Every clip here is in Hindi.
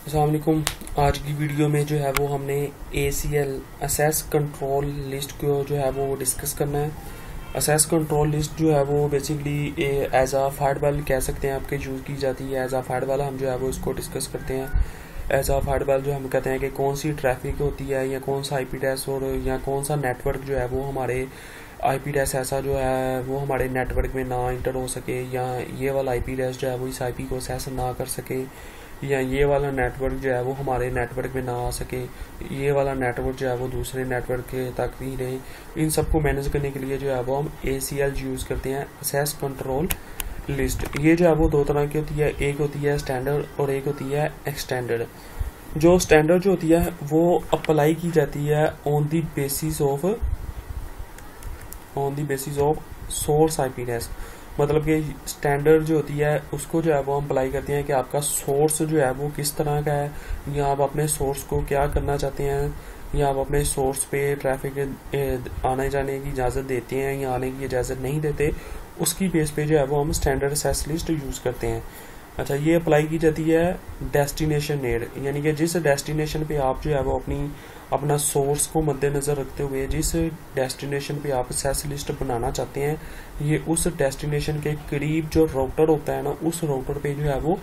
अस्सलाम वालेकुम। आज की वीडियो में जो है वो हमने ACL असेस कंट्रोल लिस्ट को जो है वो डिस्कस करना है। असेस कंट्रोल लिस्ट जो है वो बेसिकली एज आ फायरवॉल कह सकते हैं, आपके यूज़ की जाती है एज आ फायरवॉल। हम जो है वो इसको डिस्कस करते हैं एज आ फायरवॉल। जो हम कहते हैं कि कौन सी ट्रैफिक होती है या कौन सा IP एड्रेस और या कौन सा नेटवर्क जो है वो हमारे IP एड्रेस ऐसा जो है वो हमारे नेटवर्क में ना इंटर हो सके, या ये वाला IP एड्रेस जो है वो इस IP को असेस ना कर सके, या ये वाला नेटवर्क जो है वो हमारे नेटवर्क में ना आ सके, ये वाला नेटवर्क जो है वो दूसरे नेटवर्क के तक भी रहे। इन सबको मैनेज करने के लिए जो है वो हम ACL यूज़ करते हैं, असेस कंट्रोल लिस्ट। ये जो है वो दो तरह की होती है, एक होती है स्टैंडर्ड और एक होती है एक्सटेंडेड। जो स्टैंडर्ड जो होती है वो अप्लाई की जाती है on the basis of source IP address. मतलब कि स्टैंडर्ड जो होती है उसको जो है वो हम अप्लाई करते हैं कि आपका सोर्स जो है वो किस तरह का है, या आप अपने सोर्स को क्या करना चाहते हैं, या आप अपने सोर्स पे ट्रैफिक आने जाने की इजाज़त देते हैं या आने की इजाज़त नहीं देते। उसकी बेस पे जो है वो हम स्टैंडर्ड असेस लिस्ट यूज़ करते हैं। अच्छा, ये अप्लाई की जाती है डेस्टिनेशन नेड, यानी कि जिस डेस्टिनेशन पे आप जो है वो अपना सोर्स को मद्देनज़र रखते हुए जिस डेस्टिनेशन पे आप असेस लिस्ट बनाना चाहते हैं, ये उस डेस्टिनेशन के करीब जो राउटर होता है ना, उस राउटर पे जो है वो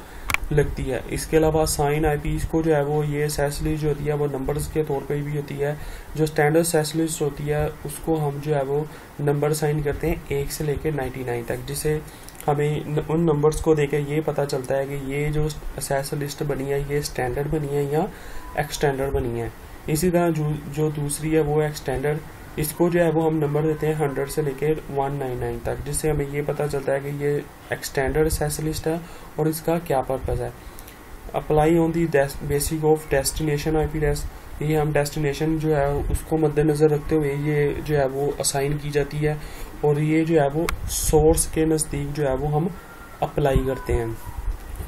लगती है। इसके अलावा साइन IPs को जो है वो ये असेस लिस्ट जो होती है वो नंबर्स के तौर पे भी होती है। जो स्टैंडर्ड असेस लिस्ट होती है उसको हम जो है वो नंबर साइन करते हैं 1 से लेकर 99 तक, जिसे हमें उन नंबर्स को देकर ये पता चलता है कि ये जो असेस लिस्ट बनी है ये स्टैंडर्ड बनी है या एक्सटेंडर्ड बनी है। इसी तरह जो दूसरी है वो एक्सटेंडर्ड, इसको जो है वो हम नंबर देते हैं 100 से लेकर 199 तक, जिससे हमें ये पता चलता है कि ये एक्सटेंडर्ड असेस लिस्ट है और इसका क्या पर्पज़ है। Apply on the basic of destination IP address, ये हम डेस्टिनेशन जो है उसको मद्देनज़र रखते हुए ये जो है वो असाइन की जाती है, और ये जो है वो सोर्स के नज़दीक जो है वो हम अप्लाई करते हैं।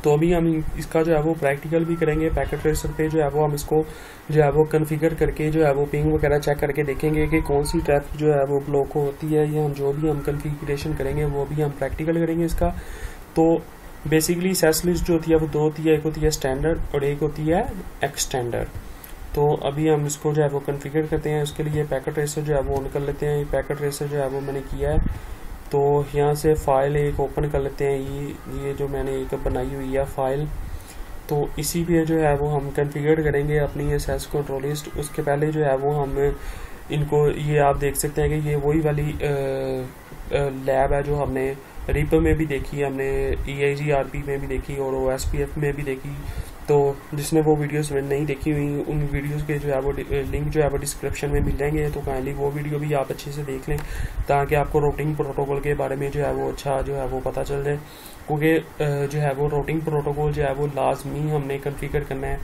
तो अभी हम इसका जो है वो प्रैक्टिकल भी करेंगे। पैकेट ट्रेसर पे जो है वो हम इसको जो है वो कन्फिगर करके जो है वो पिंग वगैरह चेक करके देखेंगे कि कौन सी ट्रैफिक जो है वो ब्लॉक होती है, या हम जो भी हम कन्फिगरेशन करेंगे वो भी हम प्रैक्टिकल करेंगे इसका। तो बेसिकली असेस लिस्ट जो होती है वो दो होती है, एक होती है स्टैंडर्ड और एक होती है एक्सटेंडर्ड। तो अभी हम इसको जो है वो कन्फिगर करते हैं। उसके लिए पैकेट ट्रेसर जो है वो ऑन कर लेते हैं। पैकेट ट्रेसर जो है वो मैंने किया है, तो यहाँ से फाइल एक ओपन कर लेते हैं। ये जो मैंने एक बनाई हुई है फाइल, तो इसी पे जो है वो हम कॉन्फ़िगर करेंगे अपनी असेस कंट्रोल लिस्ट। उसके पहले जो है वो हम इनको, ये आप देख सकते हैं कि ये वही वाली लैब है जो हमने रिप में भी देखी, हमने EIGRP में भी देखी और OSPF में भी देखी। तो जिसने वो वीडियोस नहीं देखी हुई, उन वीडियोस के जो है वो लिंक जो है वो डिस्क्रिप्शन में मिल जाएंगे, तो काइंडली वो वीडियो भी आप अच्छे से देख लें ताकि आपको रूटिंग प्रोटोकॉल के बारे में जो है वो अच्छा जो है वो पता चल जाए। क्योंकि जो है वो रूटिंग प्रोटोकॉल जो है वो लाजमी हमने कॉन्फ़िगर करना है।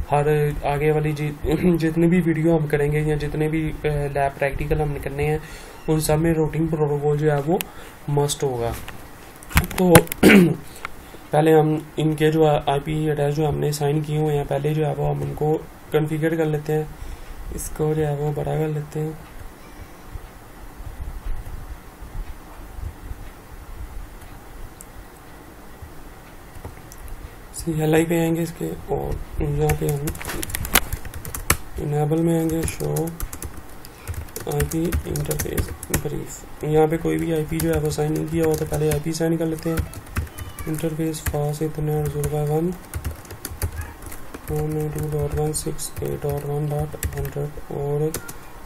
हर आगे वाली जितनी भी वीडियो हम करेंगे या जितने भी लैब प्रैक्टिकल हमने करने हैं उन सब में रूटिंग प्रोटोकॉल जो है वो मस्ट होगा। तो पहले हम इनके जो IP एड्रेस जो हमने साइन किए हुए हैं पहले जो है वो हम उनको कॉन्फ़िगर कर लेते हैं। इसको जो है वो बड़ा कर लेते हैं। CLI पे आएंगे इसके, और यहाँ पे हम इनेबल में आएंगे शो IP इंटरफेस ब्रीफ। यहाँ पे कोई भी IP जो है वो साइन नहीं किया हुआ तो पहले IP साइन कर लेते हैं। इंटरफेस फास्ट इथरनेट 0x1 192.168.1.100 और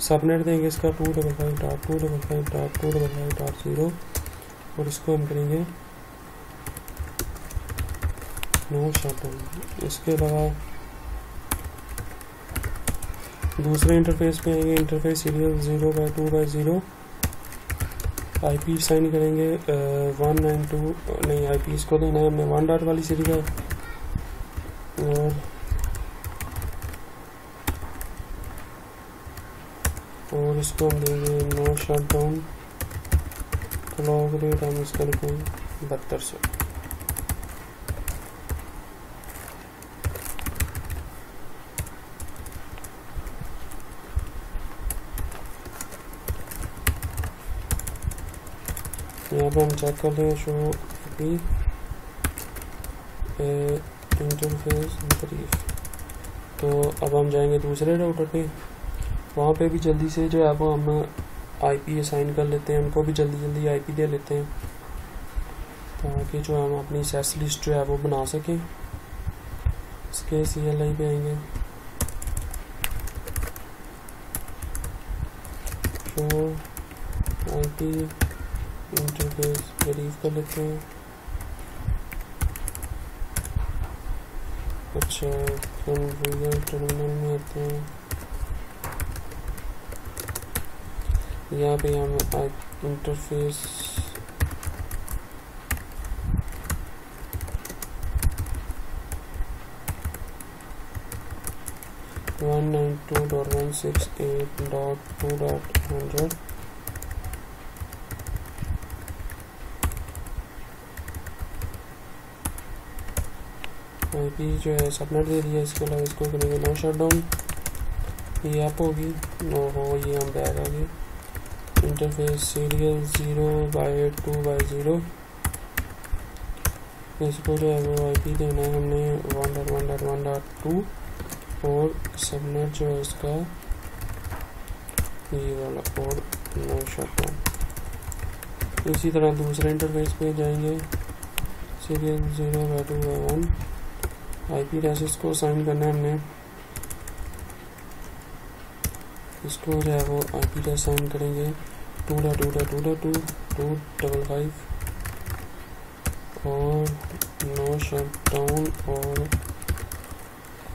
सबनेट देंगे इसका 255.255.255.0 और इसको हम करेंगे नो शटडाउन। इसके अलावा दूसरे इंटरफेस पे आएंगे, interface serial 0x2x0 IP sign करेंगे 192 नहीं, IP इसको देना है हमने 1 डॉट वाली सीरीज और इसको हम देंगे नो शटडाउन। क्लॉक रेट हम इसका लिखेंगे 7200। यहाँ पे हम चेक कर लें शो IP इंटरफेस ब्रीफ। तो अब हम जाएंगे दूसरे राउटर पे, वहाँ पे भी जल्दी से जो है वो हम आईपी असाइन कर लेते हैं, उनको भी जल्दी जल्दी आईपी दे लेते हैं ताकि जो हम अपनी सेस लिस्ट जो है वो बना सकें। इसके CLI पे आएंगे, शो आईपी इंटरफेस वेरीफ कर लेते हैं। अच्छा, कॉन्फ़िगर टर्मिनल में आते हैं, यहाँ पे हम इंटरफेस वन 192.168.2.100 आईपी जो है सबनेट दे दिया। इसके अलावा इसको करेंगे नो शटडाउन, ये ऐप होगी नो हो, ये हम बैक आ गए। इंटरफेस सीरियल 0/2/0, इसको जो है वो आईपी देना है हमने 1.1.1.2 और सबनेट जो है इसका ये वाला और नो शटडाउन। इसी तरह दूसरे इंटरफेस पे जाएंगे, सीरियल 0/2/1 आईपी एड्रेस को असाइन करना है हमने, इसको जो है वो आईपी एड्रेस असाइन करेंगे 2.2.2.2.255 और नो शटडाउन और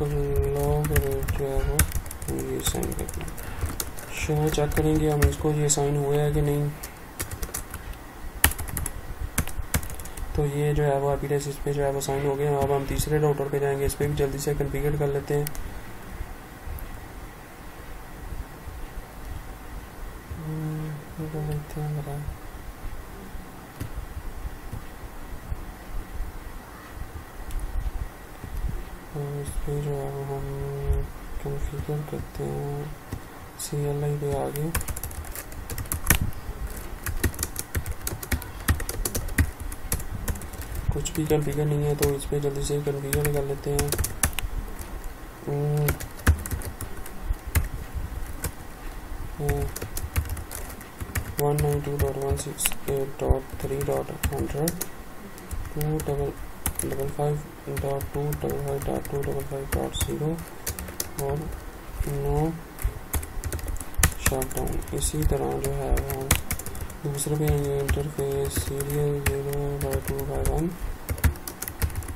लॉग जो है वो ये साइन करना। शो चेक करेंगे हम इसको ये साइन हुआ है कि नहीं। तो ये जो है वो आईपी एड्रेस इस पे जो है वो साइन हो गया। अब हम तीसरे राउटर पे जाएंगे, इस पे भी जल्दी से कॉन्फ़िगर कर लेते हैं। और इस पे जो है वो हम कॉन्फ़िगर करते हैं, CLI पे आगे कुछ भी कॉन्फ़िगर नहीं है तो इस पे जल्दी से कॉन्फ़िगर कर लेते हैं। 192.168.3.100 255.255.255.0 और नो शटडाउन। इसी तरह जो है वो दूसरे पे इंटरफेस सीरियल 0/2/1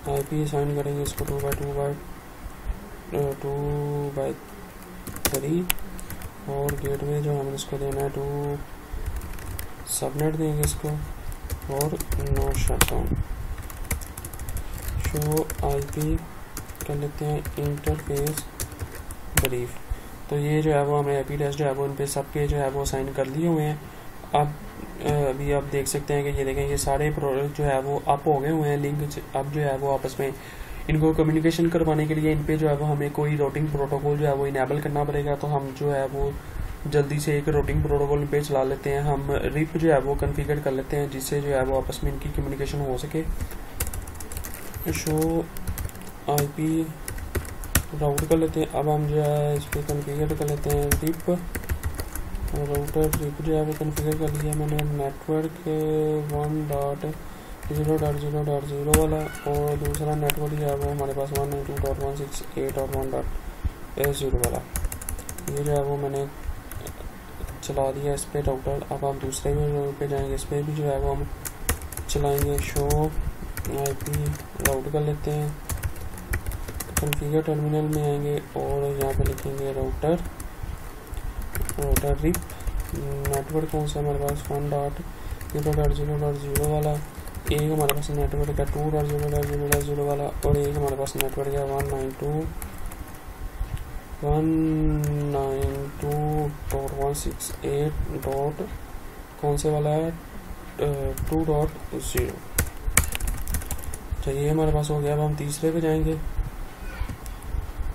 आईपी असाइन करेंगे इसको 2/2/3 और गेटवे जो हमें इसको देना है 2 सबनेट देंगे इसको और नो शटडाउन। शो आईपी कर लेते हैं इंटरफेस ब्रीफ। तो ये जो है वो हमें आईपी एड्रेस जो है वो इन पे सबके जो है वो साइन कर लिए हुए हैं। अब अभी आप देख सकते हैं कि ये देखें, ये सारे प्रोडक्ट जो है वो अप हो गए हुए हैं लिंक। अब जो है वो आपस में इनको कम्युनिकेशन करवाने के लिए इन पे जो है वो हमें कोई रूटिंग प्रोटोकॉल जो है वो इनेबल करना पड़ेगा। तो हम जो है वो जल्दी से एक रूटिंग प्रोटोकॉल पे चला लेते हैं। हम रिप जो है वो कॉन्फ़िगर कर लेते हैं जिससे जो है वो आपस में इनकी कम्युनिकेशन हो सके। शो आईपी राउट कर लेते हैं। अब हम जो है इस पर कॉन्फ़िगर कर लेते हैं रिप राउटर रिप जो है वो कॉन्फ़िगर कर लिया मैंने। नेटवर्क 1.0.0.0 वाला और दूसरा नेटवर्क जो है वो हमारे पास 192.168.1.0 वाला, ये जो है वो मैंने चला दिया इस पर राउटर। अब हम दूसरे पे जाएंगे, इस पर भी जो है वो हम चलाएंगे। शो आईपी राउट कर लेते हैं, कॉन्फ़िगर टर्मिनल में आएंगे और यहाँ पे लिखेंगे राउटर रिप। नेटवर्क कौन सा हमारे पास 1.0.0.0 वाला, एक हमारे पास नेटवर्क है 2.0.0.0 वाला और एक हमारे पास नेटवर्क है 192.168. कौन से वाला है 2.0। तो ये हमारे पास हो गया। अब हम तीसरे पे जाएंगे,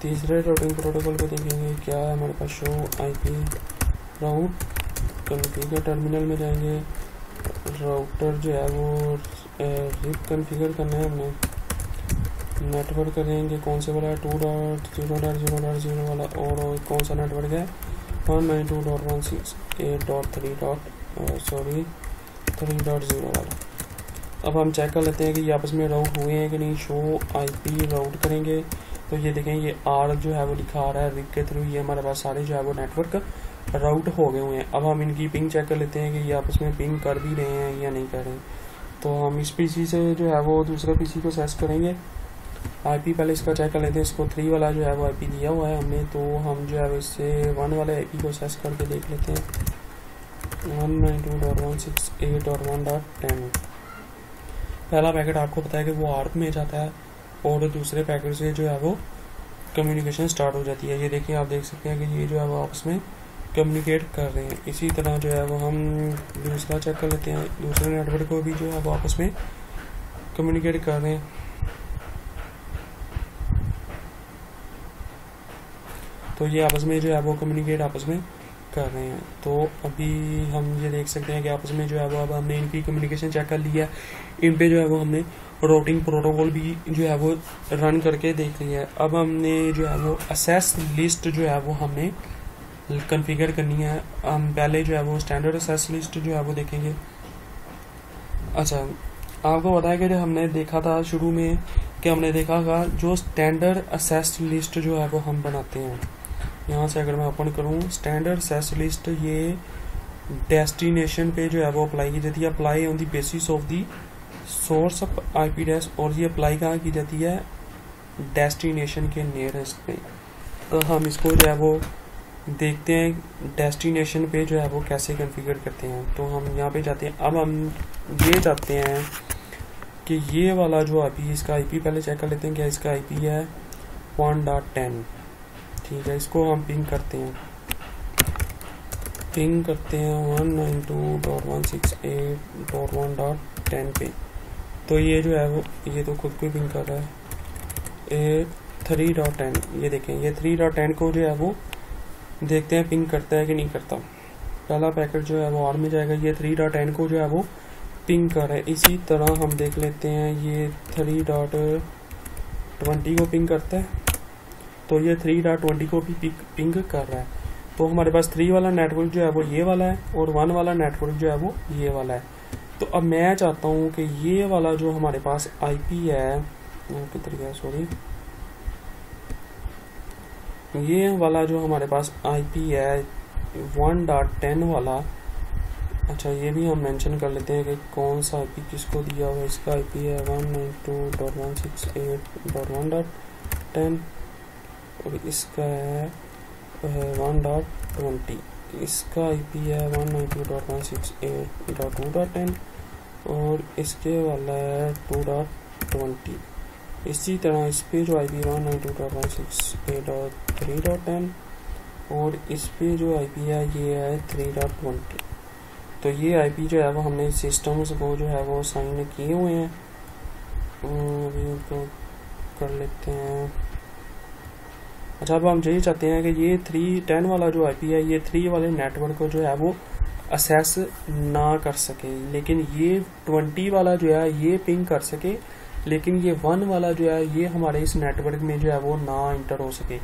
तीसरे राउटिंग प्रोटोकॉल पे देखेंगे क्या है हमारे पास। Show IP route configure terminal में जाएंगे, राउटर जो है वो रिप कॉन्फ़िगर करना है हमने नेटवर्क करेंगे कौन से वाला है 2.0.0.0 वाला, और कौन सा नेटवर्क है 192.168.3.0 वाला। अब हम चेक कर लेते हैं कि ये आपस में राउट हुए हैं कि नहीं। शो आईपी राउट करेंगे तो ये देखें ये आर जो है वो दिखा रहा है रिग के थ्रू, ये हमारे पास सारे जो है वो नेटवर्क राउट हो गए हुए हैं। अब हम इनकी पिंग चेक कर लेते हैं कि ये आपस में पिंग कर भी रहे हैं या नहीं कर रहे। तो हम इस पीसी से जो है वो दूसरे पीसी को सर्च करेंगे। आईपी पहले इसका चेक कर लेते हैं, इसको 3 वाला जो है वो आईपी दिया हुआ है हमने, तो हम जो है इससे 1 वाले आईपी को सर्च करके देख लेते हैं 192.168.1.10। पहला पैकेट आपको पता है कि वो आर्क में जाता है और दूसरे पैकेट से जो है वो कम्युनिकेशन स्टार्ट हो जाती है। ये देखिए आप देख सकते हैं कि ये जो है वो आपस में कम्युनिकेट कर रहे हैं। इसी तरह जो है वो हम दूसरा चेक कर लेते हैं, दूसरे नेटवर्क को भी जो है वो आपस में कम्युनिकेट कर रहे हैं। तो ये आपस में जो है वो कम्युनिकेट आपस में कर रहे हैं। तो अभी हम ये देख सकते हैं कि आपस में जो है वो अब हमने इनकी कम्युनिकेशन चेक कर लिया है। इन पे जो है वो हमने रूटिंग प्रोटोकॉल भी जो है वो रन करके देख लिया है। अब हमने जो है वो असेस लिस्ट जो है वो हमने कॉन्फ़िगर करनी है। हम पहले जो है वो स्टैंडर्ड असेस लिस्ट जो है वो देखेंगे। अच्छा, आपको पता है कि जो हमने देखा था शुरू में कि हमने देखा था जो स्टैंडर्ड असेस लिस्ट जो है वो हम बनाते हैं। यहाँ से अगर मैं ओपन करूँ स्टैंडर्ड असेस लिस्ट, ये डेस्टिनेशन पे जो है वो अप्लाई की जाती है, apply on the basis of the source of IP address, और ये अप्लाई कहाँ की जाती है डेस्टिनेशन के नियरेस्ट पे। तो हम इसको जो है वो देखते हैं डेस्टिनेशन पे जो है वो कैसे कॉन्फ़िगर करते हैं। तो हम यहाँ पे जाते हैं। अब हम ये चाहते हैं कि ये वाला जो आईपी, इसका आईपी पहले चेक कर लेते हैं क्या इसका आईपी है 1.10। ठीक है, इसको हम पिंग करते हैं 192.168.1.10 पे। तो ये जो है वो ये तो खुद को पिंग कर रहा है 3.10। ये देखें ये 3.10 को जो है वो देखते हैं पिंग करता है कि नहीं करता। पहला पैकेट जो है वो आर में जाएगा, ये 3.10 को जो है वो पिंग कर रहा है। इसी तरह हम देख लेते हैं ये 3.20 को पिंग करता है, तो ये 3.20 को भी पिंग कर रहा है। तो हमारे पास 3 वाला नेटवर्क जो है वो ये वाला है और 1 वाला नेटवर्क जो है वो ये वाला है। तो अब मैं चाहता हूँ कि ये वाला जो हमारे पास आईपी है, किधर गया सॉरी, ये वाला जो हमारे पास आईपी है 1.10 वाला, अच्छा ये भी हम मेंशन कर लेते हैं कि कौन सा आईपी किसको दिया हुआ है। इसका आईपी है 192.168.1.10 और इसका है 1.20। इसका आईपी है 192.168.2.10 और इसके वाला है 2.20। इसी तरह इस पे जो आईपी 192.168.3.10 और इस पे जो आईपी है ये है 3.20। तो ये आईपी जो है वो हमने सिस्टम्स को जो है वो साइन किए हुए हैं। अभी उनको कर लेते हैं। अच्छा, अब हम यही चाहते हैं कि ये 3.10 वाला जो आईपी है ये 3 वाले नेटवर्क को जो है वो असेस ना कर सके, लेकिन ये 20 वाला जो है ये पिंग कर सके, लेकिन ये 1 वाला जो है ये हमारे इस नेटवर्क में जो है वो ना इंटर हो सके।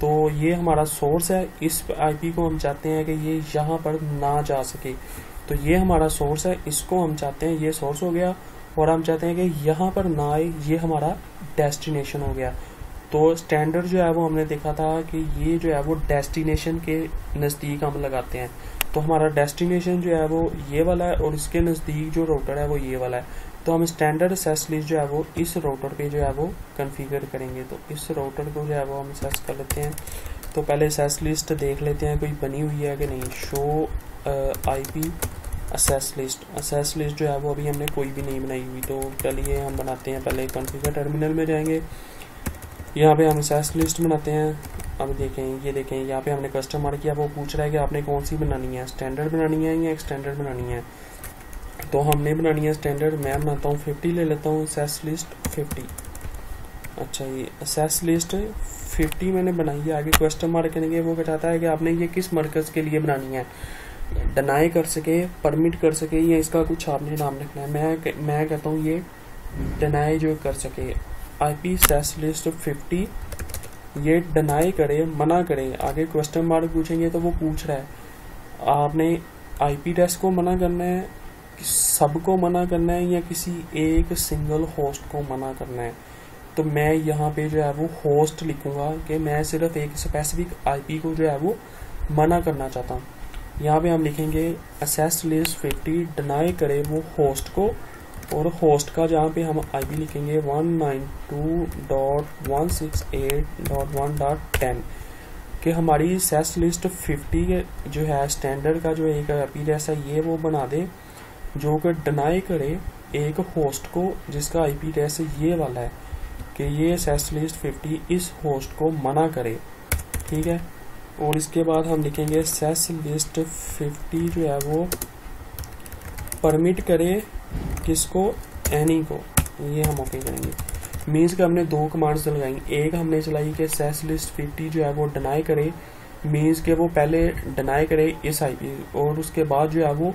तो ये हमारा सोर्स है, इस आईपी को हम चाहते हैं कि ये यहाँ पर ना जा सके। तो ये हमारा सोर्स है, इसको हम चाहते हैं, ये सोर्स हो गया, और हम चाहते हैं कि यहाँ पर ना आए, ये हमारा डेस्टिनेशन हो गया। तो स्टैंडर्ड जो है वो हमने देखा था कि ये जो है वो डेस्टिनेशन के नज़दीक हम लगाते हैं। तो हमारा डेस्टिनेशन जो है वो ये वाला है और इसके नज़दीक जो राउटर है वो ये वाला है। तो हम स्टैंडर्ड असेस लिस्ट जो है वो इस राउटर पे जो है वो कॉन्फ़िगर करेंगे। तो इस राउटर को जो है वो हम असेस कर लेते हैं। तो पहले असेस लिस्ट देख लेते हैं कोई बनी हुई है कि नहीं। शो आईपी असेस लिस्ट जो है वो अभी हमने कोई भी नहीं बनाई हुई। तो चलिए हम बनाते हैं। पहले कॉन्फ़िगर टर्मिनल में जाएंगे, यहाँ पे हम असेस लिस्ट बनाते हैं। अब देखें, ये देखें यहाँ पे हमने कस्टम मार्क किया, वो पूछ रहा है कि आपने कौन सी बनानी है, स्टैंडर्ड बनानी है या एक्सटेंडेड बनानी है। तो हमने बनानी है स्टैंडर्ड। मैं बनाता हूँ 50 ले लेता हूँ, असेस लिस्ट 50। अच्छा, ये असेस लिस्ट 50 मैंने बनाई है। आगे क्वेश्चन मार्क करेंगे, वो बताता है कि आपने ये किस मरकज़ के लिए बनानी है, डिनाई कर सके, परमिट कर सके, या इसका कुछ आपने नाम रखना है। मैं कहता हूँ ये डिनाई जो कर सके। IP सेस लिस्ट 50 ये डिनाई करे, मना करे, आगे क्वेश्चन मार्क पूछेंगे तो वो पूछ रहा है आपने IP एड्रेस को मना करना है, सबको मना करना है, या किसी एक सिंगल होस्ट को मना करना है। तो मैं यहाँ पे जो है वो होस्ट लिखूंगा कि मैं सिर्फ एक स्पेसिफिक IP को जो है वो मना करना चाहता हूँ। यहाँ पे हम लिखेंगे एक्सेस लिस्ट 50 डिनाई करे वो होस्ट को, और होस्ट का जहाँ पे हम IP लिखेंगे 192.168.1.10 कि हमारी एक्सेस लिस्ट 50 के जो है स्टैंडर्ड का जो एक IP एड्रेस है ये वो बना दे जो कि डिनाई करे एक होस्ट को जिसका IP एड्रेस ये वाला है कि ये एक्सेस लिस्ट 50 इस होस्ट को मना करे, ठीक है। और इसके बाद हम लिखेंगे एक्सेस लिस्ट 50 जो है वो परमिट करे किसको, एनी को, ये हम ओके करेंगे। मीन्स कि हमने दो कमांड्स लगाई, एक हमने चलाई कि एक्सेस लिस्ट 50 जो है वो डिनाई करे, मीन्स कि वो पहले डिनाई करे इस IP और उसके बाद जो है वो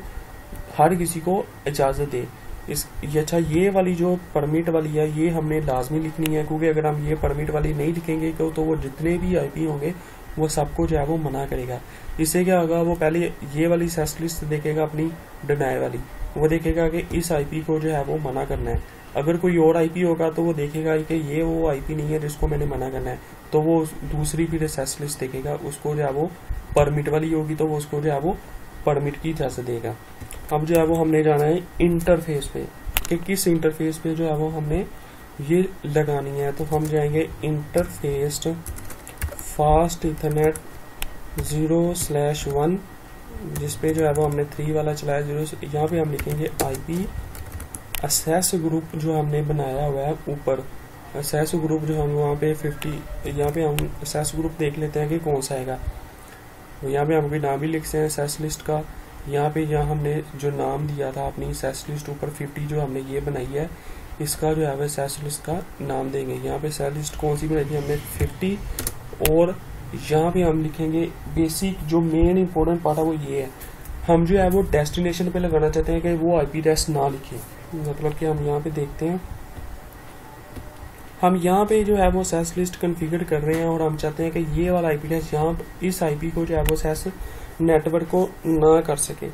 हर किसी को इजाज़त दे। अच्छा ये वाली जो परमिट वाली है ये हमने लाजमी लिखनी है, क्योंकि अगर हम ये परमिट वाली नहीं लिखेंगे तो वो जितने भी IP होंगे वो सबको जो है वो मना करेगा। इससे क्या होगा, वो पहले ये वाली एक्सेस लिस्ट देखेगा अपनी डिनाई वाली, वो देखेगा कि इस IP को जो है वो मना करना है। अगर कोई और IP होगा तो वो देखेगा कि ये वो IP नहीं है जिसको मैंने मना करना है, तो वो दूसरी फिर एक्सेस लिस्ट देखेगा, उसको जो है वो परमिट वाली होगी तो वो उसको जो है वो परमिट की इजाज़त देगा। अब जो है वो हमने जाना है इंटरफेस पे कि किस इंटरफेस पे जो है वो हमने ये लगानी है। तो हम जाएंगे इंटरफेस फास्ट इथरनेट 0/1 जिस पे जो है वो हमने 3 वाला चलाया 0। यहाँ पे हम लिखेंगे IP एक्सेस ग्रुप जो हमने बनाया हुआ है ऊपर, एक्सेस ग्रुप जो हम वहाँ पे 50, यहाँ पे हम एक्सेस ग्रुप देख लेते हैं कि कौन सा आएगा। तो यहाँ पे हम कोई नाम भी लिखते हैं एक्सेस लिस्ट का। यहाँ पे यहाँ हमने जो नाम दिया था अपनी एक्सेस लिस्ट ऊपर 50 जो हमने ये बनाई है, इसका जो है वो एक्सेस लिस्ट का नाम देंगे। यहाँ पे एक्सेस लिस्ट कौन सी बनाई थी हमने 50, और यहाँ पे हम लिखेंगे बेसिक जो मेन इंपॉर्टेंट पार्ट है वो ये है, हम जो है वो डेस्टिनेशन पे लगाना चाहते हैं कि वो IP एड्रेस ना लिखे। मतलब कि हम यहाँ पे देखते हैं, हम यहाँ पे जो है वो एक्सेस लिस्ट कॉन्फ़िगर कर रहे हैं और हम चाहते हैं कि ये वाला IP एड्रेस यहाँ इस IP को जो है वो एक्सेस नेटवर्क को ना कर सके,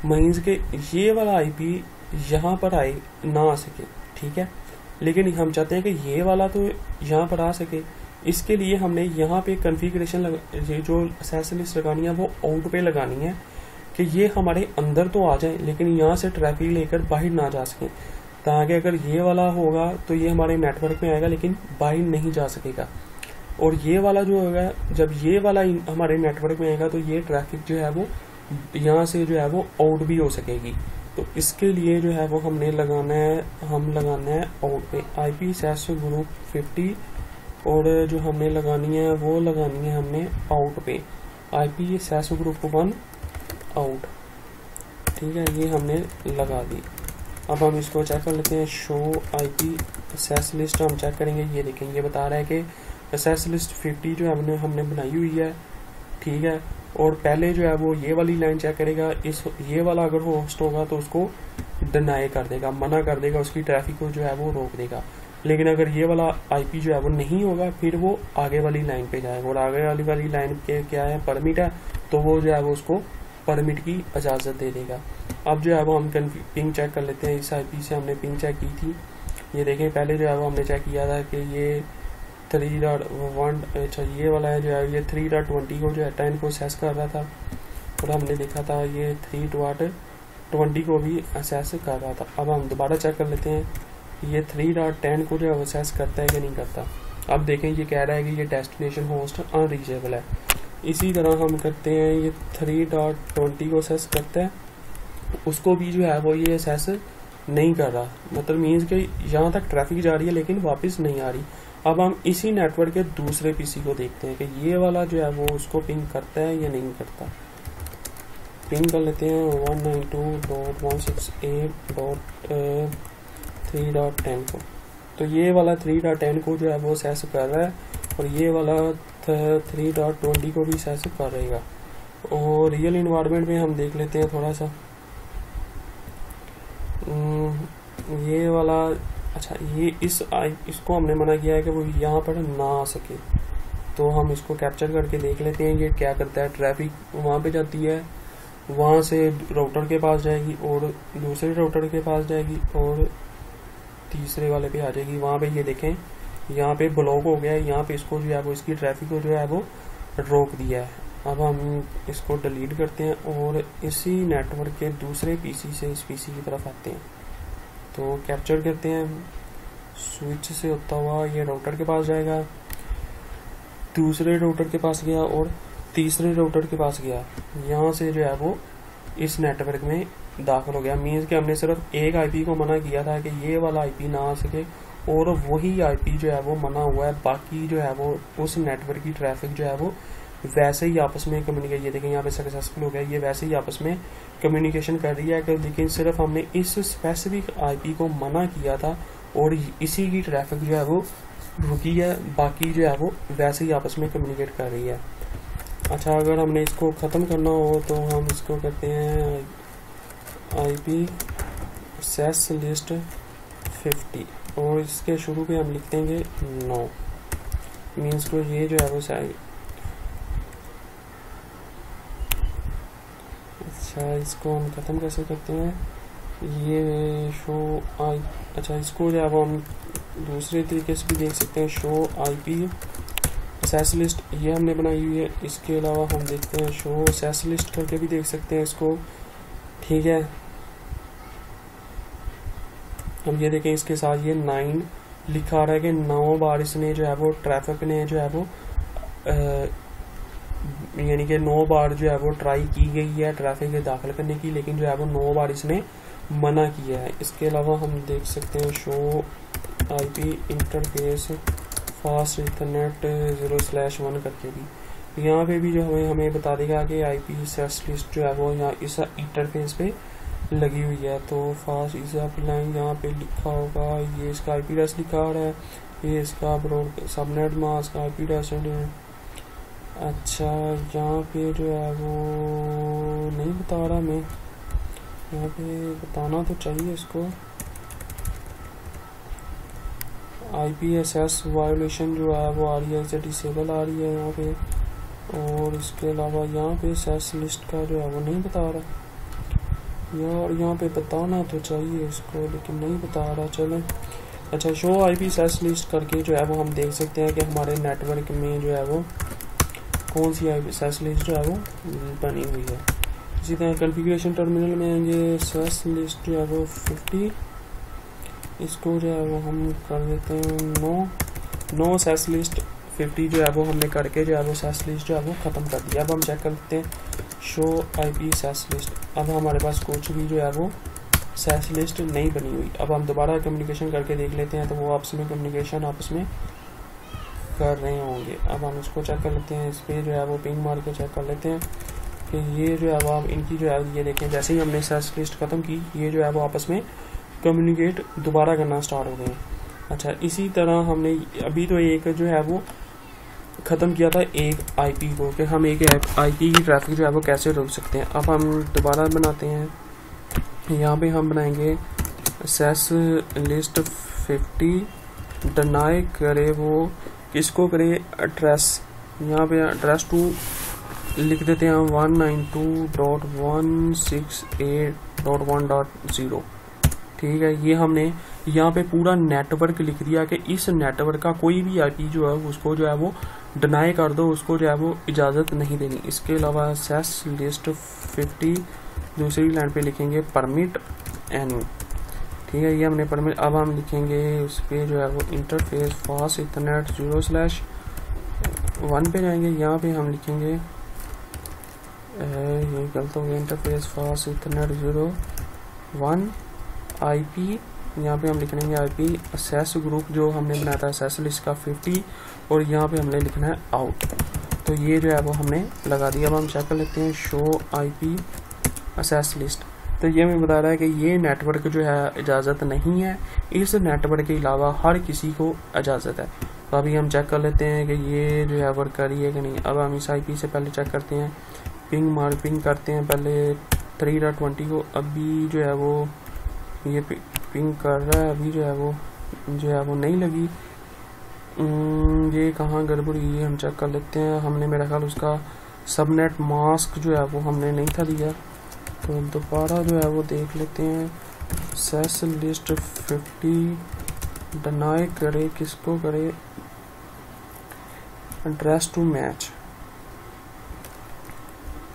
मीन्स के ये वाला IP यहाँ पर आए ना आ सके, ठीक है। लेकिन हम चाहते हैं कि ये वाला तो यहाँ पर आ सके। इसके लिए हमने यहाँ पे कॉन्फ़िगरेशन जो एक्सेस लिस्ट लगानी है वो आउट पे लगानी है कि ये हमारे अंदर तो आ जाए लेकिन यहाँ से ट्रैफिक लेकर बाहर ना जा सके, ताकि अगर ये वाला होगा तो ये हमारे नेटवर्क में आएगा लेकिन बाहर नहीं जा सकेगा। और ये वाला जो होगा, जब ये वाला हमारे नेटवर्क में आएगा तो ये ट्रैफिक जो है वो यहाँ से जो है वो आउट भी हो सकेगी। तो इसके लिए जो है वो हमने लगाना है, हम लगाना है आउट पे IP एक्सेस ग्रुप 50, और जो हमने लगानी है वो लगानी है हमने आउट पे IP एक्सेस ग्रुप 1 आउट, ठीक है। ये हमने लगा दी। अब हम इसको चेक कर लेते हैं, शो IP एक्सेस लिस्ट हम चेक करेंगे। ये देखें ये बता रहा है कि एक्सेस लिस्ट 50 जो हमने बनाई हुई है, ठीक है। और पहले जो है वो ये वाली लाइन चेक करेगा, ये वाला अगर होस्ट होगा तो उसको डिनाई कर देगा, मना कर देगा, उसकी ट्रैफिक को जो है वो रोक देगा। लेकिन अगर ये वाला IP जो है वो नहीं होगा फिर वो आगे वाली लाइन पे जाएगा, और आगे वाली लाइन पे क्या है, परमिट है, तो वो जो है वो उसको परमिट की इजाज़त दे देगा। अब जो है वो हम पिंग चेक कर लेते हैं। इस IP से हमने पिंग चेक की थी, ये देखें पहले जो है वो हमने चेक किया था कि ये 3.1, अच्छा ये वाला है जो है ये 3.20 को जो है 10 को असेस कर रहा था, और हमने देखा था ये 3.20 को भी असेस कर रहा था। अब हम दोबारा चेक कर लेते हैं ये 3.10 को जो है असेस करता है कि नहीं करता। अब देखें ये कह रहा है कि ये डेस्टिनेशन होस्ट अनरीचेबल है। इसी तरह हम करते हैं, ये 3.20 को असेस करता है, उसको भी जो है वो ये असेस नहीं कर रहा, मतलब मीन्स कि यहाँ तक ट्रैफिक जा रही है लेकिन वापस नहीं आ रही। अब हम इसी नेटवर्क के दूसरे PC को देखते हैं कि ये वाला जो है वो उसको पिंग करता है या नहीं करता। पिंग कर लेते हैं 192.168.3.10 को। तो ये वाला 3.10 को जो है वो असेस कर रहा है, और ये वाला 3.20 को भी असेस कर रहेगा। और रियल इन्वायरमेंट में हम देख लेते हैं थोड़ा सा, ये वाला अच्छा, ये इसको हमने मना किया है कि वो यहाँ पर ना आ सके, तो हम इसको कैप्चर करके देख लेते हैं ये क्या करता है। ट्रैफिक वहाँ पे जाती है, वहाँ से राउटर के पास जाएगी और दूसरे राउटर के पास जाएगी और तीसरे वाले पे आ जाएगी। वहाँ पे ये देखें यहाँ पे ब्लॉक हो गया है, यहाँ पे इसको जो है वो इसकी ट्रैफिक को जो है वो रोक दिया है। अब हम इसको डिलीट करते हैं और इसी नेटवर्क के दूसरे पीसी से इस पीसी की तरफ आते हैं, तो कैप्चर करते हैं। स्विच से होता हुआ ये राउटर के पास जाएगा, दूसरे राउटर के पास गया और तीसरे राउटर के पास गया। यहाँ से जो है वो इस नेटवर्क में दाखिल हो गया। मीन्स कि हमने सिर्फ एक आईपी को मना किया था कि ये वाला आईपी ना आ सके, और वही आईपी जो है वो मना हुआ है। बाकी जो है वो उस नेटवर्क की ट्रैफिक जो है वो वैसे ही आपस में कम्युनिकेट, ये देखें यहाँ पे सक्सेसफुल हो गया, ये वैसे ही आपस में कम्युनिकेशन कर रही है कि, लेकिन सिर्फ हमने इस स्पेसिफिक आईपी को मना किया था और इसी की ट्रैफिक जो है वो रुकी है, बाकी जो है वो वैसे ही आपस में कम्युनिकेट कर रही है। अच्छा, अगर हमने इसको ख़त्म करना हो तो हम इसको करते हैं IP सेस लिस्ट 50 और इसके शुरू पे हम लिख देंगे 9। मीन्स को ये जो है वो अच्छा, इसको हम ख़त्म कैसे करते हैं, ये शो आई, अच्छा इसको जो है वो हम दूसरे तरीके से भी देख सकते हैं। शो IP सेस लिस्ट ये हमने बनाई हुई है। इसके अलावा हम देखते हैं शो सेस लिस्ट करके भी देख सकते हैं इसको, ठीक है। हम ये देखें इसके साथ ये 9 लिखा आ रहा है कि 9 बार इसने जो है वो ट्रैफिक ने जो है वो यानी कि 9 बार जो है वो ट्राई की गई है ट्रैफिक दाखिल करने की, लेकिन जो है वो 9 बार इसने मना किया है। इसके अलावा हम देख सकते हैं show IP interface fast Ethernet 0/1 करके भी, यहाँ पे भी जो हमें बता देगा कि IP सेस लिस्ट जो है वो यहाँ इस इंटरफेस पे लगी हुई है। तो फास्ट इज लाइन यहाँ पे लिखा होगा, ये इसका IP एड्रेस लिखा आ रहा है, ये इसका सबनेट मास्क IP एड्रेस। अच्छा, यहाँ पे जो है वो नहीं बता रहा, मैं यहाँ पे बताना तो चाहिए इसको। IPSS वायोलेशन जो है वो आ रही है, इसे डिसेबल आ रही है यहाँ पे, और इसके अलावा यहाँ पे सेस लिस्ट का जो है वो नहीं बता रहा यार, यहाँ पे बताना तो चाहिए इसको लेकिन नहीं बता रहा। चलें, अच्छा शो IP सेस लिस्ट करके जो है वो हम देख सकते हैं कि हमारे नेटवर्क में जो है वो कौन सी IP सेस लिस्ट जो है वो बनी हुई है। इसी तरह कॉन्फ़िगरेशन टर्मिनल में आएंगे, सेस लिस्ट जो है वो 50, इसको जो है वो हम कर देते हैं 9 सेस लिस्ट 50 जो है वो हमने करके जो है वो सेस लिस्ट जो है वो ख़त्म कर दिया। अब हम चेक करते हैं शो IP सेस लिस्ट, अब हमारे पास कुछ भी जो है वो सेस लिस्ट नहीं बनी हुई। अब हम दोबारा कम्युनिकेशन करके देख लेते हैं तो वो आपस में कम्युनिकेशन आपस में कर रहे होंगे। अब हम इसको चेक कर लेते हैं, इस पर जो है वो पिंग मार के चेक कर लेते हैं कि ये जो है वो इनकी जो है ये देखें, जैसे ही हमने सेस लिस्ट ख़त्म की ये जो है वो आपस में कम्युनिकेट दोबारा करना स्टार्ट हो गए। अच्छा, इसी तरह हमने अभी तो एक जो है वो ख़त्म किया था एक IP को, कि हम एक IP की ट्रैफिक जो है वो कैसे रोक सकते हैं। अब हम दोबारा बनाते हैं, यहाँ पे हम बनाएंगे सेस लिस्ट 50 डिनाई करे, वो किसको करे, एड्रेस, यहाँ पे एड्रेस 2 लिख देते हैं 192.168.1.0, ठीक है। ये हमने यहाँ पे पूरा नेटवर्क लिख दिया कि इस नेटवर्क का कोई भी IP जो है उसको जो है वो डिनाई कर दो, उसको जो है वो इजाज़त नहीं देनी। इसके अलावा सेस लिस्ट 50 दूसरी लाइन पे लिखेंगे परमिट एनी, ठीक है, ये हमने परमिट। अब हम लिखेंगे उस पर जो है वो इंटरफेस फास्ट इथरनेट 0/1 पे जाएंगे, यहाँ पे हम लिखेंगे ये गलत हो गया, इंटरफेस फास्ट इथरनेट 0/1 IP, यहाँ पे हम लिख लेंगे IP सेस ग्रुप जो हमने बनाया था सेस लिस्ट का 50, और यहाँ पे हमने लिखना है आउट। तो ये जो है वो हमने लगा दिया। अब हम चेक कर लेते हैं शो IP सेस लिस्ट, तो ये हमें बता रहा है कि ये नेटवर्क जो है इजाज़त नहीं है, इस नेटवर्क के अलावा हर किसी को इजाज़त है। तो अभी हम चेक कर लेते हैं कि ये जो है वर्क कर रही है कि नहीं। अब हम इस IP से पहले चेक करते हैं, पिंग करते हैं पहले 3.20 को, अभी जो है वो ये पिंग कर रहा है, अभी जो है वो जो है वो नहीं लगी। ये कहाँ गड़बड़ हुई है हम चेक कर लेते हैं। हमने मेरा ख्याल उसका सबनेट मास्क जो है वो हमने नहीं था दिया, तो दोबारा जो है वो देख लेते हैं। सेस लिस्ट 50 डिनाई करे, किसको करे, एड्रेस टू मैच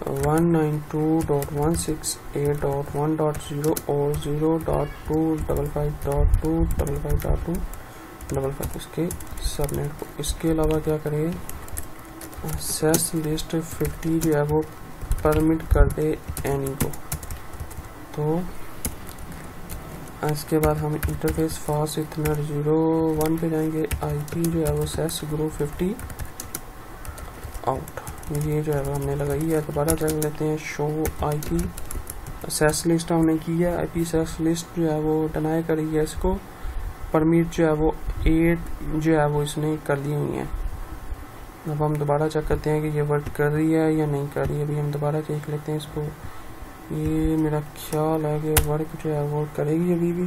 192.168.1.0 और 0.255.255.255 उसके सबनेट को। इसके अलावा क्या करें, सेस लिस्ट 50 जो है वो परमिट कर दे एनी को। तो इसके बाद हम इंटरफेस फास्ट इथरनेट 01 पे जाएंगे। आईपी जो है वो सेस ग्रुप 50 आउट, ये जो है वो हमने लगाई है। दोबारा कर लेते हैं। शो आईपी सेस लिस्ट हमने की है, आईपी सेस लिस्ट जो है वो डिनाई करी है, इसको परमिट जो है वो 8 जो है वो इसने कर दी हुई है। अब हम दोबारा चेक करते हैं कि ये वर्क कर रही है या नहीं कर रही है। अभी हम दोबारा देख लेते हैं इसको। ये मेरा ख्याल है कि वर्क जो है वो करेगी अभी भी।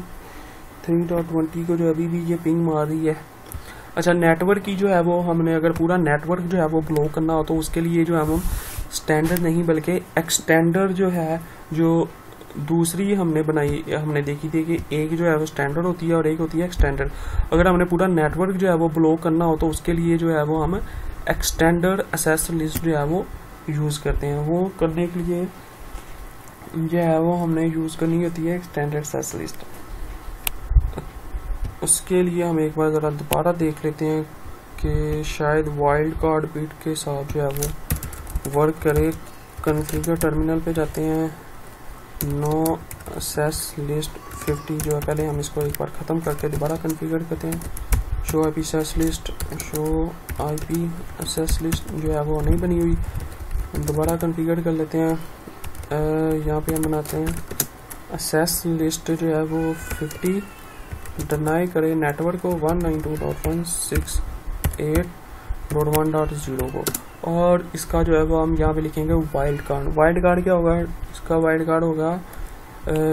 3.20 को जो अभी भी ये पिंग मार रही है। अच्छा, नेटवर्क की जो है वो हमने अगर पूरा नेटवर्क जो है वो ब्लॉक करना हो तो उसके लिए जो है वो स्टैंडर्ड नहीं बल्कि एक्सटेंडर जो है, जो दूसरी हमने बनाई, हमने देखी थी कि एक जो है वो स्टैंडर्ड होती है और एक होती है एक्सटेंडर। अगर हमने पूरा नेटवर्क जो है वो ब्लॉक करना हो तो उसके लिए जो है वो हम एक्सटेंडर एक्सेस लिस्ट जो है वो यूज़ करते हैं। वो करने के लिए जो है वो हमने यूज़ करनी होती है एक्सटेंडर एक्सेस लिस्ट। उसके लिए हम एक बार ज़रा दोबारा देख लेते हैं कि शायद वाइल्ड कार्ड बिट के साथ जो है वो वर्क करे। कॉन्फ़िगर टर्मिनल पे जाते हैं। नो एक्सेस लिस्ट 50 जो है, पहले हम इसको एक बार ख़त्म करके दोबारा कॉन्फ़िगर करते हैं। Show IP access list, show IP access list जो है वो नहीं बनी हुई, दोबारा कॉन्फ़िगर कर लेते हैं। यहाँ पे हम बनाते हैं एक्सेस लिस्ट जो है वो 50 डिनाई करें नेटवर्क को 192.168.1.0 को, और इसका जो है वो हम यहाँ पे लिखेंगे वाइल्ड कार्ड। वाइल्ड कार्ड क्या होगा, इसका वाइल्ड कार्ड होगा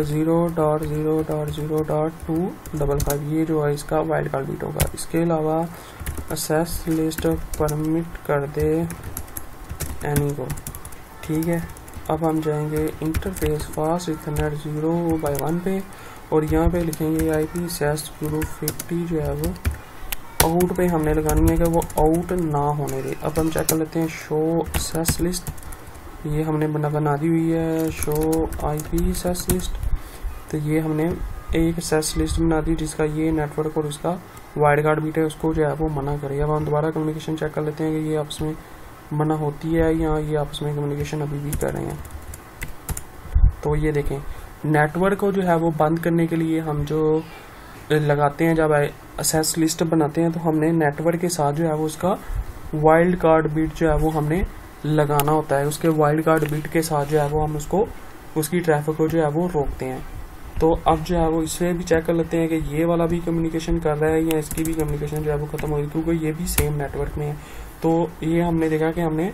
0.0.0.255, ये जो है इसका वाइल्ड कार्ड बीट होगा। इसके अलावा एक्सेस लिस्ट परमिट कर दे एनी को, ठीक है। अब हम जाएंगे इंटरफेस फास्ट इथरनेट 0/1 पे और यहाँ पे लिखेंगे आईपी सेस ग्रुप 50 जो है वो आउट पे हमने लगानी है कि वो आउट ना होने दे। अब हम चेक कर लेते हैं। शो सेस लिस्ट ये हमने बना दी हुई है। शो आईपी सेस लिस्ट, तो ये हमने एक सेस लिस्ट बना दी जिसका ये नेटवर्क और इसका वाइड कार्ड बीट है, उसको जो है वो मना करे। अब हम दोबारा कम्युनिकेशन चेक कर लेते हैं कि ये आपस में मना होती है या ये आपस में कम्युनिकेशन अभी भी कर रहे हैं। तो ये देखें, नेटवर्क को जो है वो बंद करने के लिए हम जो लगाते हैं, जब एक्सेस लिस्ट बनाते हैं तो हमने नेटवर्क के साथ जो है वो उसका वाइल्ड कार्ड बीट जो है वो हमने लगाना होता है। उसके वाइल्ड कार्ड बीट के साथ जो है वो हम उसको उसकी ट्रैफिक को जो है वो रोकते हैं। तो अब जो है वो इससे भी चेक कर लेते हैं कि ये वाला भी कम्युनिकेशन कर रहा है या इसकी भी कम्युनिकेशन जो है वो खत्म हो गई, क्योंकि ये भी सेम नेटवर्क में है। तो ये हमने देखा कि हमने